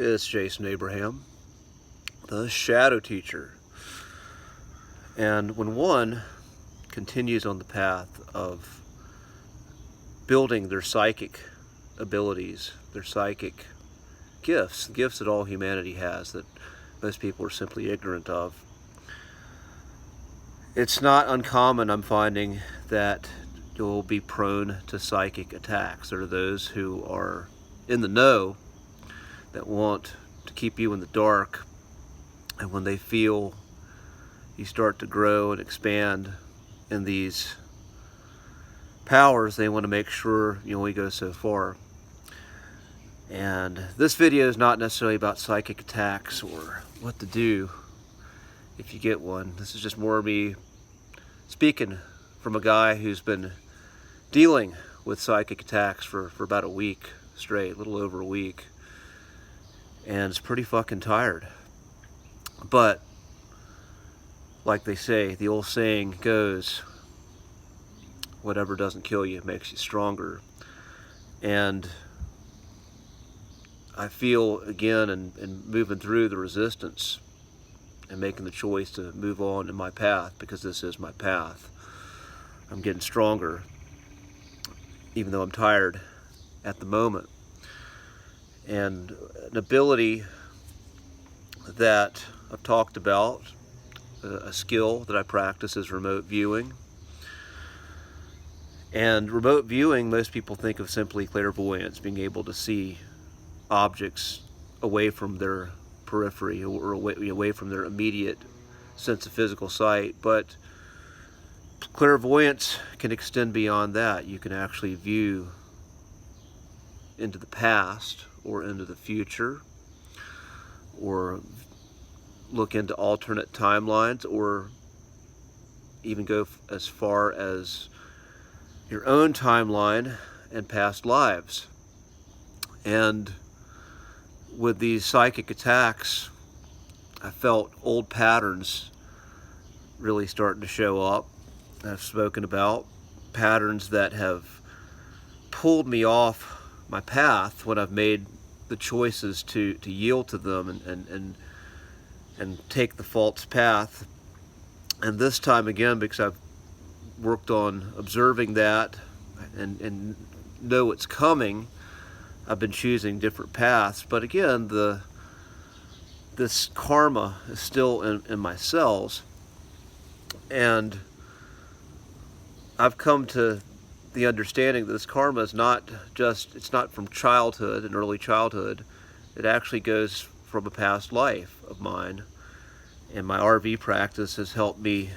It's Jason Abraham, the shadow teacher. And when one continues on the path of building their psychic abilities, their psychic gifts that all humanity has that most people are simply ignorant of, it's not uncommon, I'm finding, that you'll be prone to psychic attacks. There are those who are in the know that want to keep you in the dark, and when they feel you start to grow and expand in these powers, they want to make sure you only go so far. And this video is not necessarily about psychic attacks or what to do if you get one. This is just more me speaking from a guy who's been dealing with psychic attacks for about a week straight, a little over a week, and it's pretty fucking tired. But like they say, the old saying goes, whatever doesn't kill you makes you stronger. And I feel again, and moving through the resistance and making the choice to move on in my path, because this is my path. I'm getting stronger, even though I'm tired at the moment. And an ability that I've talked about, a skill that I practice, is remote viewing. And remote viewing, most people think of simply clairvoyance, being able to see objects away from their periphery or away from their immediate sense of physical sight. But clairvoyance can extend beyond that. You can actually view into the past or into the future, or look into alternate timelines, or even go as far as your own timeline and past lives. And with these psychic attacks, I felt old patterns really starting to show up. I've spoken about patterns that have pulled me off my path when I've made the choices to yield to them and take the false path. And this time again, because I've worked on observing that and know it's coming, I've been choosing different paths. But again, this karma is still in my cells, and I've come to the understanding that this karma is it's not from childhood and early childhood. It actually goes from a past life of mine. And my RV practice has helped me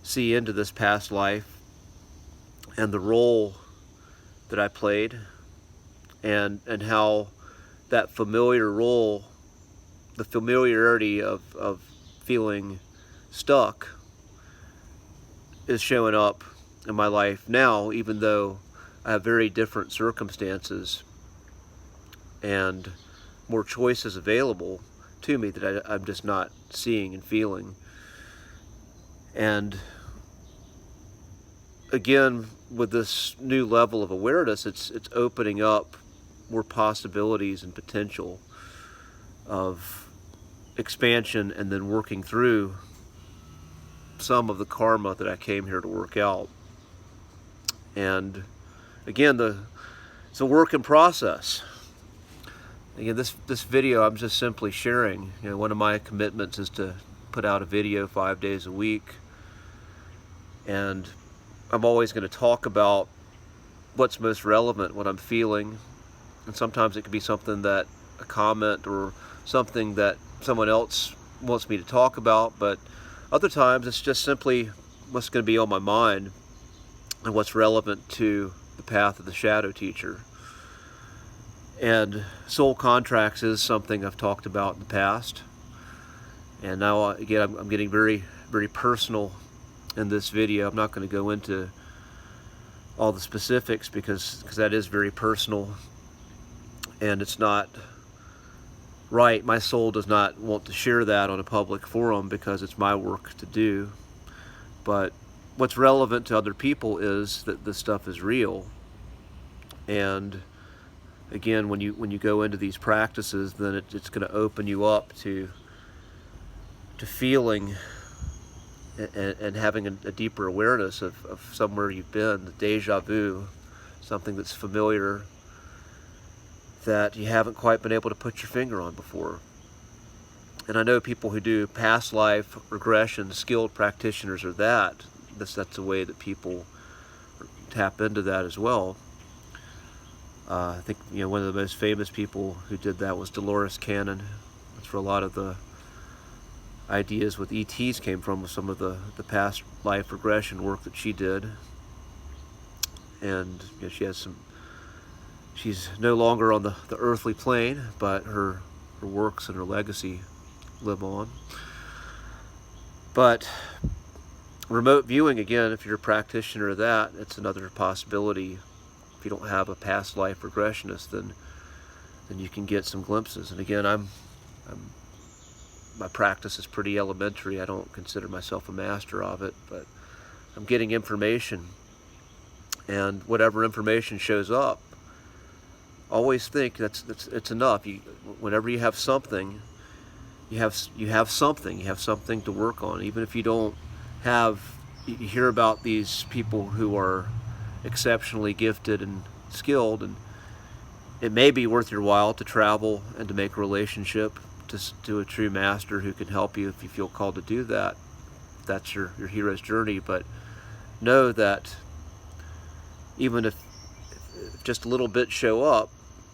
see into this past life and the role that I played, and how that familiar role, the familiarity of feeling stuck, is showing up in my life now, even though I have very different circumstances and more choices available to me that I'm just not seeing and feeling. And again, with this new level of awareness, it's opening up more possibilities and potential of expansion, and then working through some of the karma that I came here to work out. And again, it's a work in process. Again, this video, I'm just simply sharing. One of my commitments is to put out a video 5 days a week, and I'm always going to talk about what's most relevant, what I'm feeling. And sometimes it could be something that a comment or something that someone else wants me to talk about, but other times it's just simply what's going to be on my mind and what's relevant to the path of the shadow teacher. And soul contracts is something I've talked about in the past, and now again I'm getting very, very personal in this video. I'm not going to go into all the specifics because that is very personal, and it's not right. My soul does not want to share that on a public forum because it's my work to do. But what's relevant to other people is that this stuff is real, and again, when you go into these practices, then it's going to open you up to feeling and having a deeper awareness of somewhere you've been, the deja vu, something that's familiar that you haven't quite been able to put your finger on before. And I know people who do past life regression, skilled practitioners are that's a way that people tap into that as well. I think one of the most famous people who did that was Dolores Cannon. That's where a lot of the ideas with ETs came from, with some of the past life regression work that she did. And she's no longer on the earthly plane, but her works and her legacy live on. But remote viewing, again, if you're a practitioner of that, it's another possibility. If you don't have a past life regressionist, then you can get some glimpses. And again, my practice is pretty elementary. I don't consider myself a master of it, but I'm getting information, and whatever information shows up, always think it's enough. Whenever you have something, you have something to work on. Even if you don't have, you hear about these people who are exceptionally gifted and skilled, and it may be worth your while to travel and to make a relationship to a true master who can help you if you feel called to do that. That's your hero's journey. But know that even if just a little bit show up,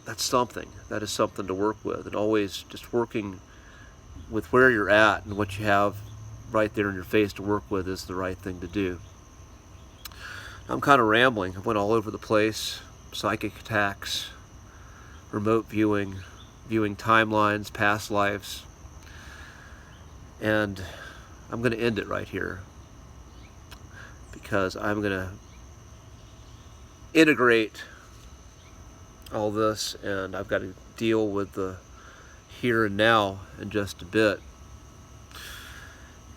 that's something. That is something to work with. And always just working with where you're at and what you have right there in your face to work with is the right thing to do. I'm kind of rambling. I went all over the place. Psychic attacks, remote viewing timelines, past lives. And I'm going to end it right here, because I'm going to integrate all this, and I've got to deal with the here and now in just a bit,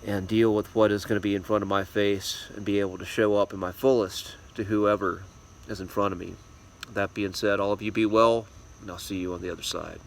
and deal with what is going to be in front of my face and be able to show up in my fullest to whoever is in front of me. That being said, all of you be well, and I'll see you on the other side.